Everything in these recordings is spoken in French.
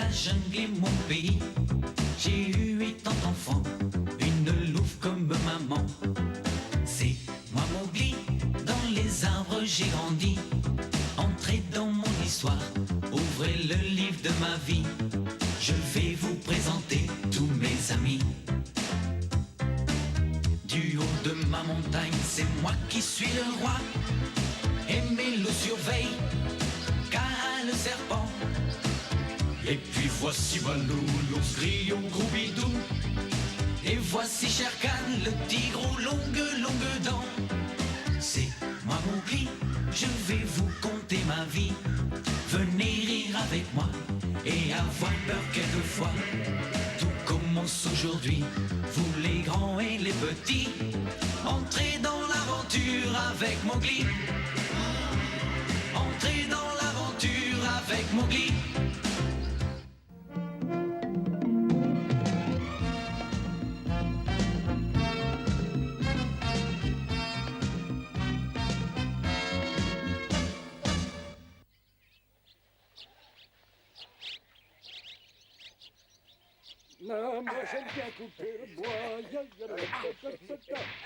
la jungle est mon pays. J'ai eu 80 enfants, une louve comme maman. C'est moi Mowgli, dans les arbres j'ai grandi. Entrez dans mon histoire, ouvrez le livre de ma vie. Je vais vous présenter tous mes amis. Du haut de ma montagne, c'est moi qui suis le roi. Et mes loups surveillent, car le serpent. Et puis voici Balou, l'ours gris au gros bidou. Et voici Shere Khan, le tigre aux longues dents. C'est moi Mowgli, je vais vous conter ma vie. Venez rire avec moi et avoir peur quelquefois. Tout commence aujourd'hui, vous les grands et les petits. Entrez dans l'aventure avec Mowgli. Entrez dans l'aventure avec Mowgli. Non, moi j'aime bien couper le bois.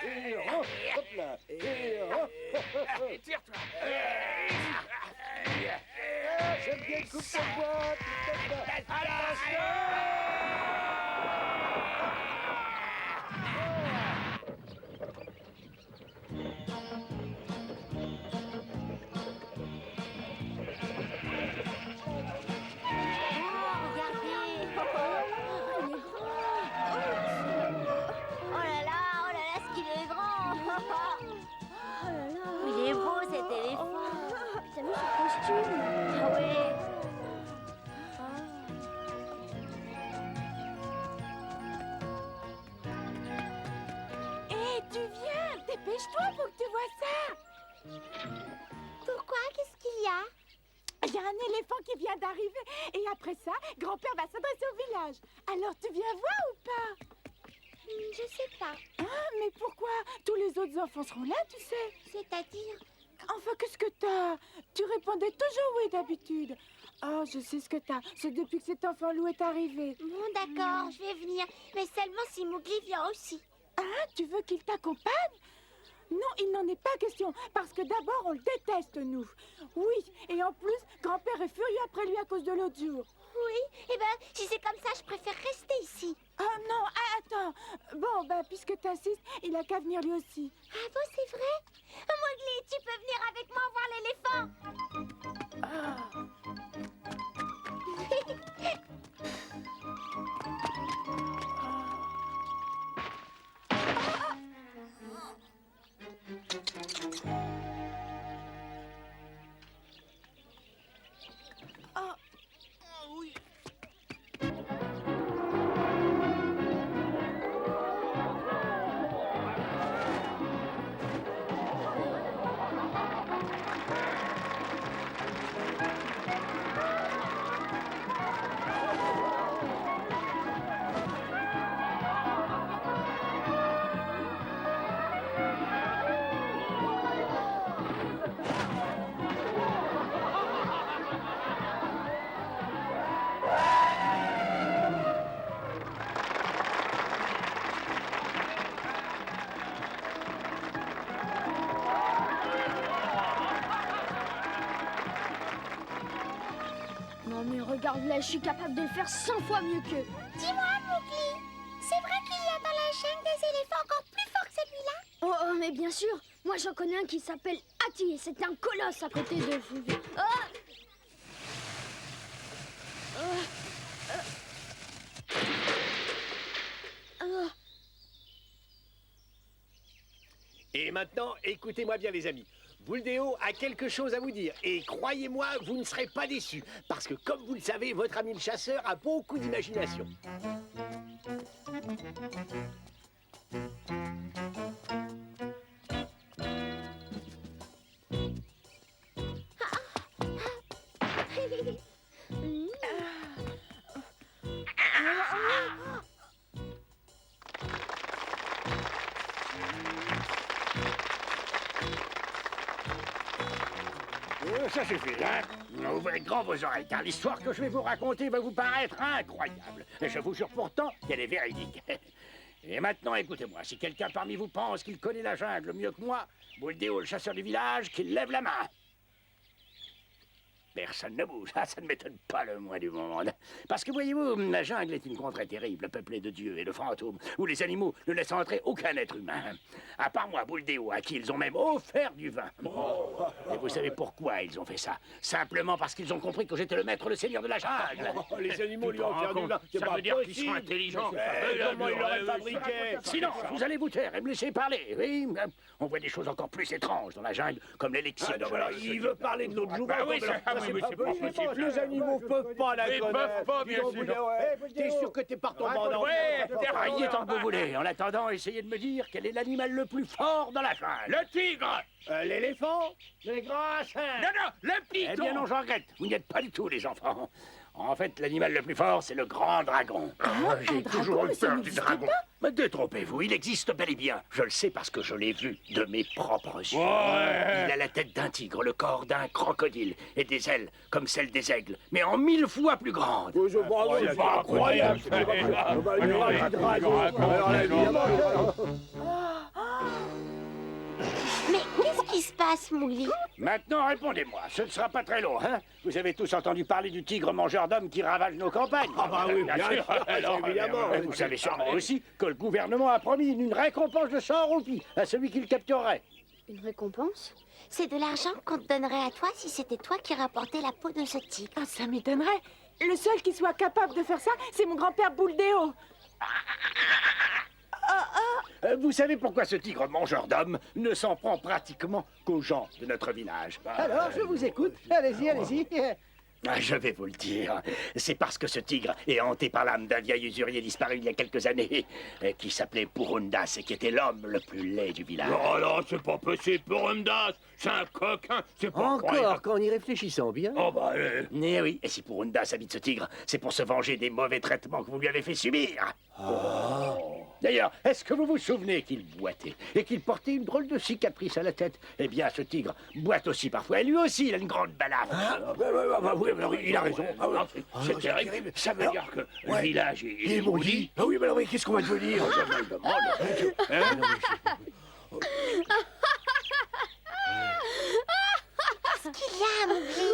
Et hop là. Et hop. Tire-toi. J'aime bien couper le bois. Attention. Il est beau cet éléphant. T'as vu son costume? Ah ouais. Hé, tu viens. Dépêche-toi, faut que tu vois ça. Pourquoi? Qu'est-ce qu'il y a? Il y a un éléphant qui vient d'arriver. Et après ça, grand-père va s'adresser au village. Alors tu viens voir ou pas? Je sais pas. Ah, mais pourquoi? Tous les autres enfants seront là, tu sais. C'est-à-dire? Enfin, qu'est-ce que t'as? Tu répondais toujours oui d'habitude. Oh, je sais ce que t'as. C'est depuis que cet enfant loup est arrivé. Bon, d'accord, je vais venir. Mais seulement si Mowgli vient aussi. Ah, tu veux qu'il t'accompagne? Non, il n'en est pas question. Parce que d'abord, on le déteste, nous. Oui, et en plus, grand-père est furieux après lui à cause de l'autre jour. Oui, eh ben, si c'est comme ça, je préfère rester ici. Ah non, attends. Bon, ben, puisque t'insistes, il a qu'à venir lui aussi. Ah bon, c'est vrai? Mowgli, tu peux venir avec moi voir l'éléphant? Ah. Ah. Oui. Non mais regarde là, je suis capable de le faire 100 fois mieux qu'eux. Dis-moi, Mowgli, c'est vrai qu'il y a dans la jungle des éléphants encore plus forts que celui-là? Oh, mais bien sûr, moi j'en connais un qui s'appelle Hati et c'est un colosse à côté de vous. Et maintenant, écoutez-moi bien les amis. Buldeo a quelque chose à vous dire. Et croyez-moi, vous ne serez pas déçus. Parce que comme vous le savez, votre ami le chasseur a beaucoup d'imagination. Ça suffit, hein? Ouvrez grand vos oreilles, car l'histoire que je vais vous raconter va vous paraître incroyable. Et je vous jure pourtant qu'elle est véridique. Et maintenant, écoutez-moi, si quelqu'un parmi vous pense qu'il connaît la jungle mieux que moi, Buldeo, le chasseur du village, qu'il lève la main. Personne ne bouge, ça ne m'étonne pas le moins du monde. Parce que voyez-vous, la jungle est une contrée terrible, peuplée de dieux et de fantômes, où les animaux ne laissent entrer aucun être humain. À part moi, Buldeo, à qui ils ont même offert du vin. Et vous savez pourquoi ils ont fait ça? Simplement parce qu'ils ont compris que j'étais le maître, le seigneur de la jungle. Les animaux lui ont offert du vin. Ça veut dire qu'ils sont intelligents. Comment il l'aurait fabriqué? Sinon, vous allez vous taire et me laisser parler. Oui, on voit des choses encore plus étranges dans la jungle, comme l'élixir de Alors, il veut parler de l'autre jour. oui, c'est pas possible. Les animaux peuvent pas la connaître. Ils peuvent pas, bien sûr. T'es sûr que t'es pas retombé en Ouais, déraillez tant que vous voulez. En attendant, essayez de me dire quel est l'animal le plus fort dans la jungle. Le tigre. L'éléphant? Les grands singes? Non, le python. Eh bien non, j'en regrette. Vous n'y êtes pas du tout, les enfants. En fait, l'animal le plus fort, c'est le grand dragon. J'ai toujours eu peur du dragon. Mais détrompez-vous, il existe bel et bien. Je le sais parce que je l'ai vu de mes propres yeux. Il a la tête d'un tigre, le corps d'un crocodile et des ailes comme celles des aigles, mais en 1000 fois plus grandes. C'est pas incroyable. Mais qu'est-ce qui se passe, Mowgli? Maintenant, répondez-moi. Ce ne sera pas très long, hein? Vous avez tous entendu parler du tigre mangeur d'hommes qui ravage nos campagnes. Ah bah oui, bien sûr. Alors, évidemment. Vous savez sûrement aussi que le gouvernement a promis une récompense de 100 roupies à celui qui le capturerait. Une récompense? C'est de l'argent qu'on te donnerait à toi si c'était toi qui rapportais la peau de ce tigre. Ah, ça m'étonnerait. Le seul qui soit capable de faire ça, c'est mon grand-père Buldeo. Vous savez pourquoi ce tigre mangeur d'hommes ne s'en prend pratiquement qu'aux gens de notre village? Alors, je vous écoute. Allez-y, allez-y. Je vais vous le dire. C'est parce que ce tigre est hanté par l'âme d'un vieil usurier disparu il y a quelques années, qui s'appelait Purundas et qui était l'homme le plus laid du village. Oh là, c'est pas possible, Purundas. C'est un coquin, c'est pas croyable. Encore, qu'en y réfléchissant bien. Oh bah, Eh oui, et si Purundas habite ce tigre, c'est pour se venger des mauvais traitements que vous lui avez fait subir. D'ailleurs, est-ce que vous vous souvenez qu'il boitait et qu'il portait une drôle de cicatrice à la tête? Eh bien, ce tigre boite aussi parfois, et lui aussi, il a une grande balafre. oui, il a raison. C'est terrible. Ça veut dire que le village est maudit. Ah oui, mais alors, oui, qu'est-ce qu'on va devenir? Je me le demande. Qu'est-ce qu'il y a, Mowgli?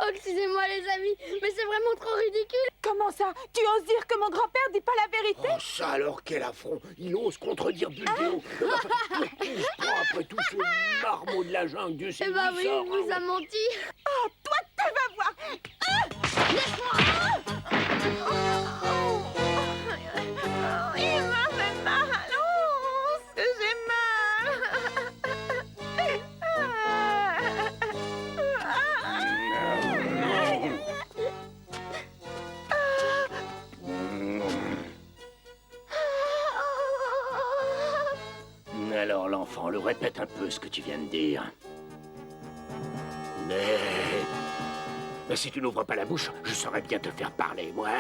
Oh, excusez-moi les amis, mais c'est vraiment trop ridicule. Comment ça? Tu oses dire que mon grand-père dit pas la vérité? Oh, ça alors, quel affront! Il ose contredire Buldeo. Il se prend après tout ce marmot de la jungle, Dieu sait Eh d'où bah il oui, sort. il vous a menti. Oh, toi, tu vas voir! Il m'a fait mal! Oh, que j'ai Alors, l'enfant, le répète un peu ce que tu viens de dire. Mais si tu n'ouvres pas la bouche, je saurais bien te faire parler, moi.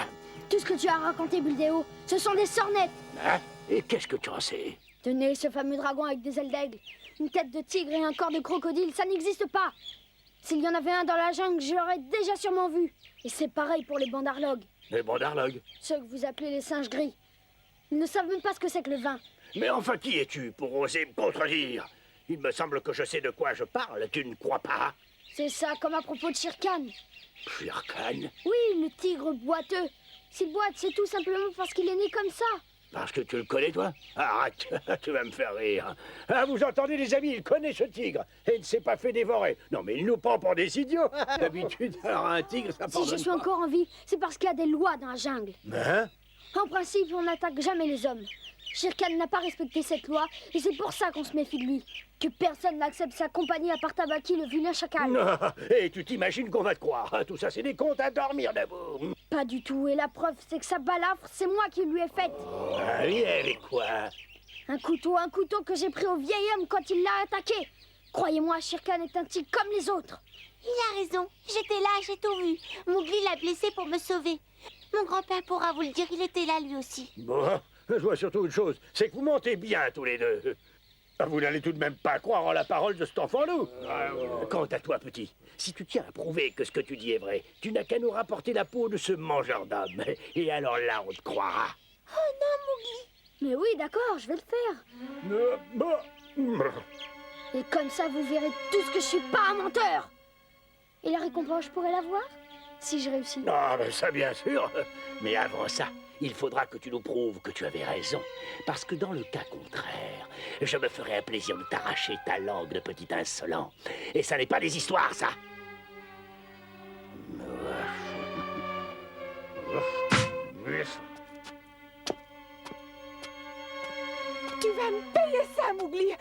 Tout ce que tu as raconté, Buldeo, ce sont des sornettes. Hein? Et qu'est-ce que tu en sais? Tenez, ce fameux dragon avec des ailes d'aigle, une tête de tigre et un corps de crocodile, ça n'existe pas. S'il y en avait un dans la jungle, je l'aurais déjà sûrement vu. Et c'est pareil pour les bandarlogues, Les bandarlogues? ceux que vous appelez les singes gris. Ils ne savent même pas ce que c'est que le vin. Mais enfin, qui es-tu pour oser me contredire? Il me semble que je sais de quoi je parle, tu ne crois pas? C'est ça, comme à propos de Shere Khan. Shere Khan? Oui, le tigre boiteux. S'il boite, c'est tout simplement parce qu'il est né comme ça. Parce que tu le connais, toi? Arrête, tu vas me faire rire. Ah, vous entendez, les amis, il connaît ce tigre et il ne s'est pas fait dévorer. Non, mais il nous prend pour des idiots. D'habitude, alors un tigre, ça Si pardonne je suis pas. encore en vie, c'est parce qu'il y a des lois dans la jungle. Hein? En principe, on n'attaque jamais les hommes. Shere Khan n'a pas respecté cette loi, et c'est pour ça qu'on se méfie de lui. Que personne n'accepte sa compagnie à part Tabaki, le vilain chacal. Non, et tu t'imagines qu'on va te croire. Tout ça, c'est des contes à dormir debout. Pas du tout, et la preuve, c'est que sa balafre, c'est moi qui lui ai faite. Ah oui, avec quoi? Un couteau que j'ai pris au vieil homme quand il l'a attaqué. Croyez-moi, Shere Khan est un tigre comme les autres. Il a raison. J'étais là, j'ai tout vu. Mowgli l'a blessé pour me sauver. Mon grand-père pourra vous le dire, il était là lui aussi. Bon, je vois surtout une chose, c'est que vous mentez bien tous les deux. Vous n'allez tout de même pas croire en la parole de cet enfant-loup. Quant à toi, petit, si tu tiens à prouver que ce que tu dis est vrai, tu n'as qu'à nous rapporter la peau de ce mangeur d'hommes. Et alors là, on te croira. Mais oui, d'accord, je vais le faire. Et comme ça, vous verrez tous que je suis pas un menteur. Et la récompense, je pourrais l'avoir si je réussis. Ah, ben ça, bien sûr. Mais avant ça, il faudra que tu nous prouves que tu avais raison. Parce que dans le cas contraire, je me ferai un plaisir de t'arracher ta langue de petit insolent. Et ça n'est pas des histoires, ça. Tu vas me payer ça, Mowgli.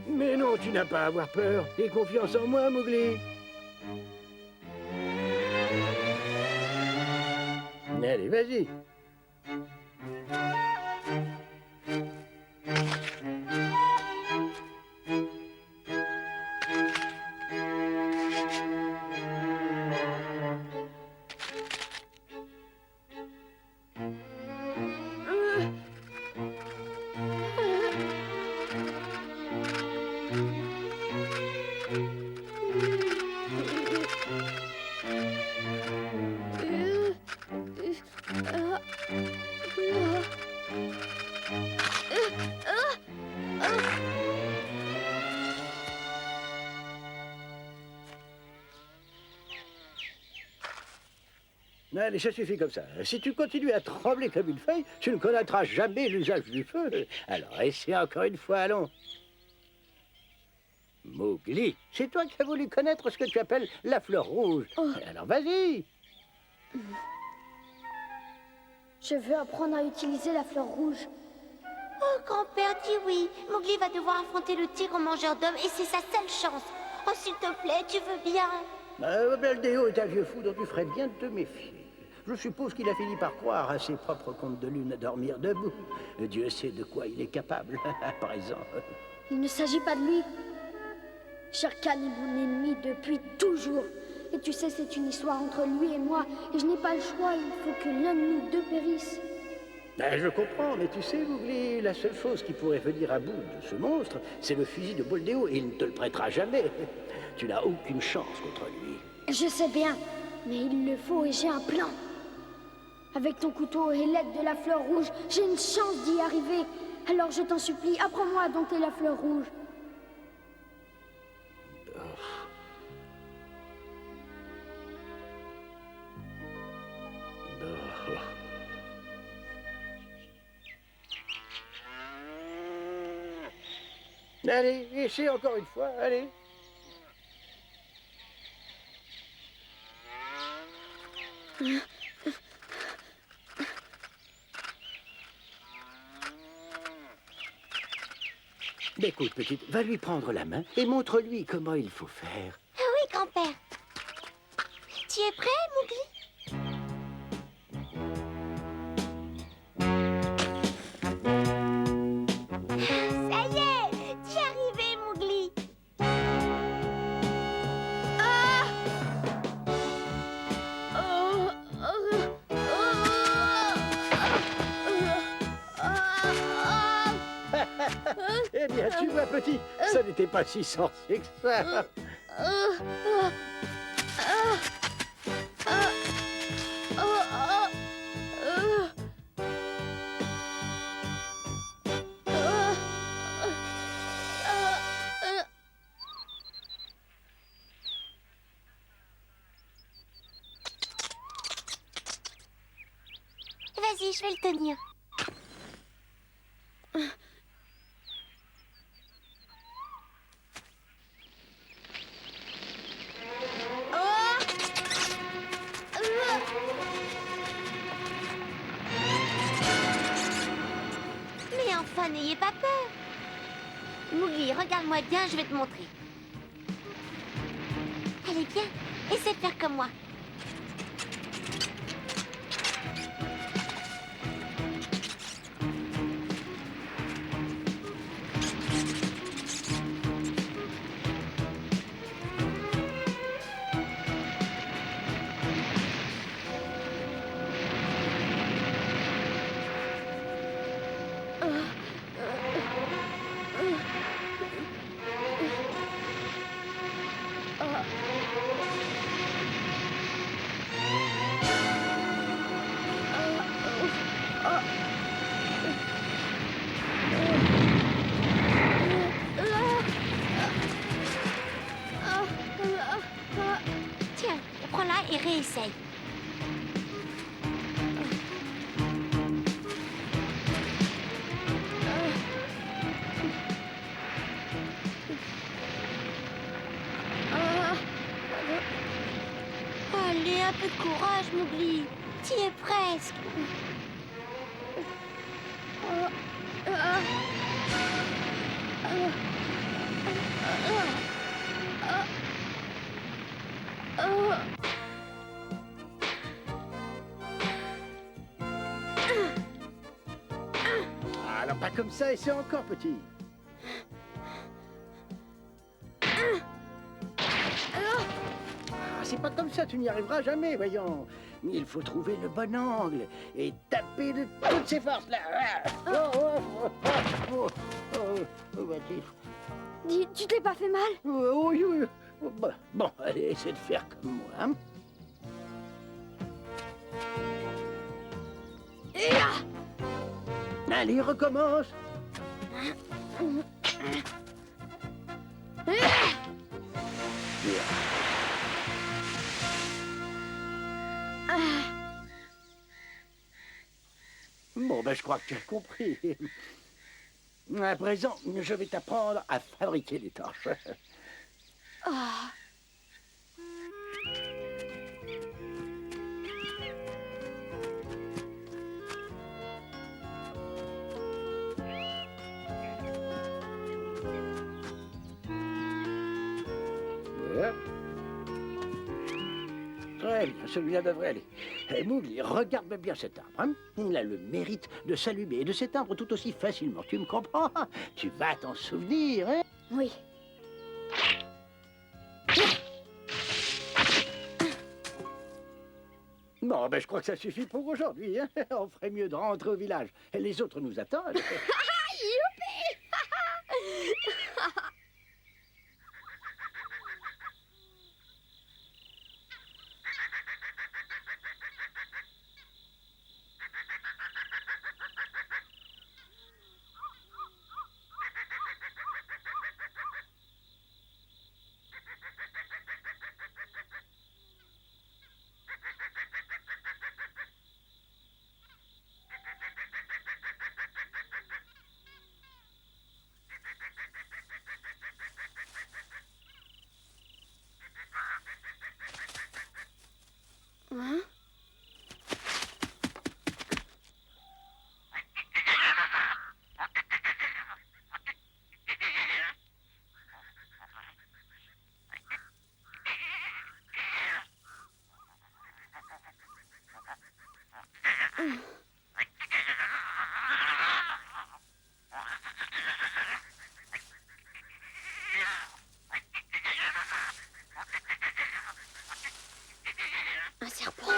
Mais non, tu n'as pas à avoir peur. Aie confiance en moi, Mowgli. Allez, vas-y. Allez, ça suffit comme ça. Si tu continues à trembler comme une feuille, tu ne connaîtras jamais l'usage du feu. Alors, essaie encore une fois, allons. Mowgli, c'est toi qui as voulu connaître ce que tu appelles la fleur rouge. Alors, vas-y. Je veux apprendre à utiliser la fleur rouge. Oh, grand-père, dis oui. Mowgli va devoir affronter le tigre mangeur d'hommes et c'est sa seule chance. Oh, s'il te plaît, tu veux bien? Buldeo est un vieux fou dont tu ferais bien de te méfier. Je suppose qu'il a fini par croire à ses propres contes de lune à dormir debout. Dieu sait de quoi il est capable, à présent. Il ne s'agit pas de lui. Shere Khan est mon ennemi depuis toujours. Et tu sais, c'est une histoire entre lui et moi. Et je n'ai pas le choix, il faut que l'un de nous deux périsse. Je comprends, mais tu sais, Mowgli, la seule chose qui pourrait venir à bout de ce monstre, c'est le fusil de Buldeo, et il ne te le prêtera jamais. Tu n'as aucune chance contre lui. Je sais bien, mais il le faut et j'ai un plan. Avec ton couteau et l'aide de la fleur rouge, j'ai une chance d'y arriver. Alors je t'en supplie, apprends-moi à dompter la fleur rouge. Allez, essaie encore une fois, allez. Écoute, petite, va lui prendre la main et montre-lui comment il faut faire. Ah oui, grand-père. Tu es prêt, Mowgli? Ça y est, tu es arrivé, Mowgli. Eh bien, tu vois, petit, ça n'était pas si sorcier que ça. je vais le tenir. Mais enfin, n'ayez pas peur. Mowgli, regarde-moi bien, je vais te montrer. Allez, viens, essaie de faire comme moi. Tiens, prends-la et réessaye. Allez, un peu de courage, Mowgli. T'y es presque. Alors pas comme ça, et c'est encore petit. C'est pas comme ça, tu n'y arriveras jamais, voyons. Il faut trouver le bon angle et taper de toutes ses forces, là. Dis, tu t'es pas fait mal? Oui. Bon, allez, essaie de faire comme moi. Hein. Allez, recommence. Bon, ben, je crois que tu as compris. À présent, je vais t'apprendre à fabriquer des torches. Voilà. Très bien, celui-là devrait aller. Mowgli, regarde bien cet arbre. Hein. Il a le mérite de s'allumer et de s'éteindre tout aussi facilement. Tu me comprends? Tu vas t'en souvenir, hein? Oui. Bon, ben je crois que ça suffit pour aujourd'hui. Hein. On ferait mieux de rentrer au village. Les autres nous attendent. Un serpent.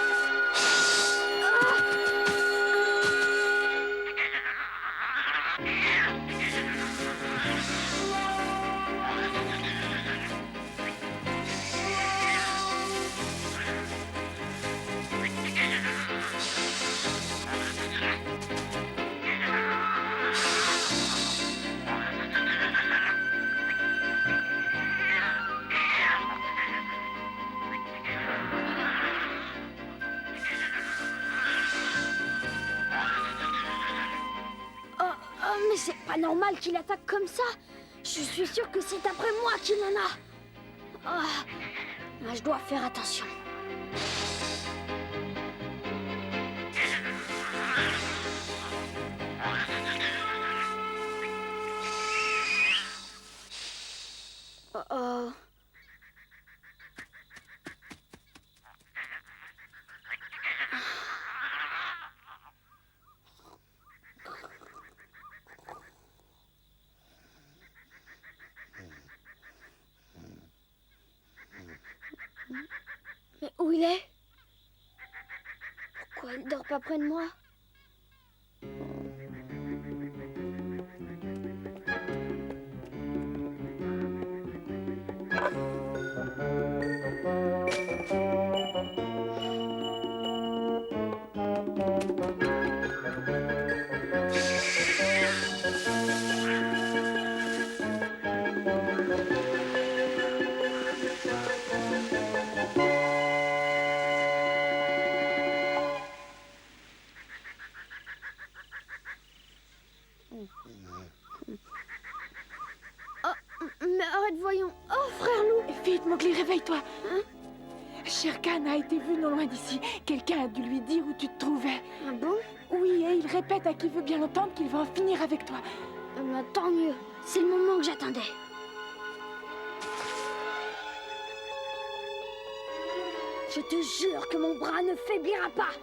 mais c'est pas normal qu'il attaque comme ça. Je suis sûre que c'est après moi qu'il en a. Je dois faire attention. Mais où il est? Pourquoi il dort pas près de moi? Mais arrête, voyons. Oh, frère loup. Vite, Mowgli, réveille-toi. Shere Khan a été vu non loin d'ici. Quelqu'un a dû lui dire où tu te trouvais. Ah bon? Oui, et il répète à qui veut bien l'entendre qu'il va en finir avec toi. Tant mieux. C'est le moment que j'attendais. Je te jure que mon bras ne faiblira pas.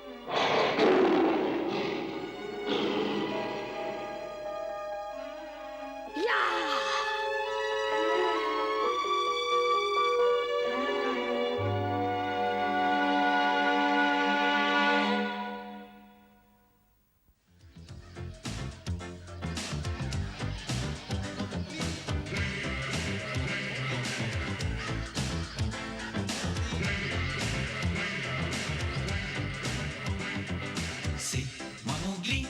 C'est moi Mowgli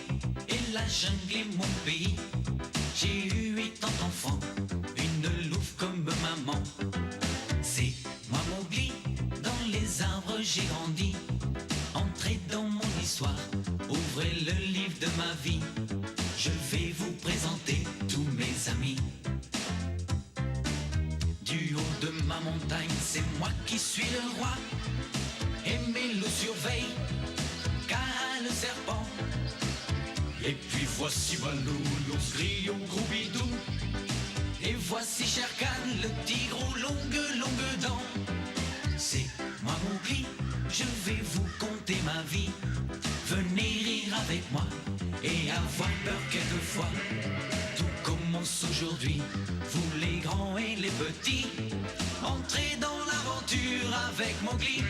et la jungle est mon pays. J'ai eu 8 ans d'enfant, une louve comme maman. C'est moi Mowgli, dans les arbres j'ai grandi. Entrez dans mon histoire, ouvrez le livre de ma vie. Je vais vous présenter tous mes amis. Du haut de ma montagne, c'est moi qui suis le roi. Et mes loups surveillent le serpent. Et puis voici Balou, l'ours gris au gros bidou. Et voici Shere Khan, le tigre aux longues dents. C'est moi Mowgli, je vais vous conter ma vie. Venez rire avec moi et avoir peur quelquefois. Tout commence aujourd'hui, vous les grands et les petits. Entrez dans l'aventure avec Mowgli.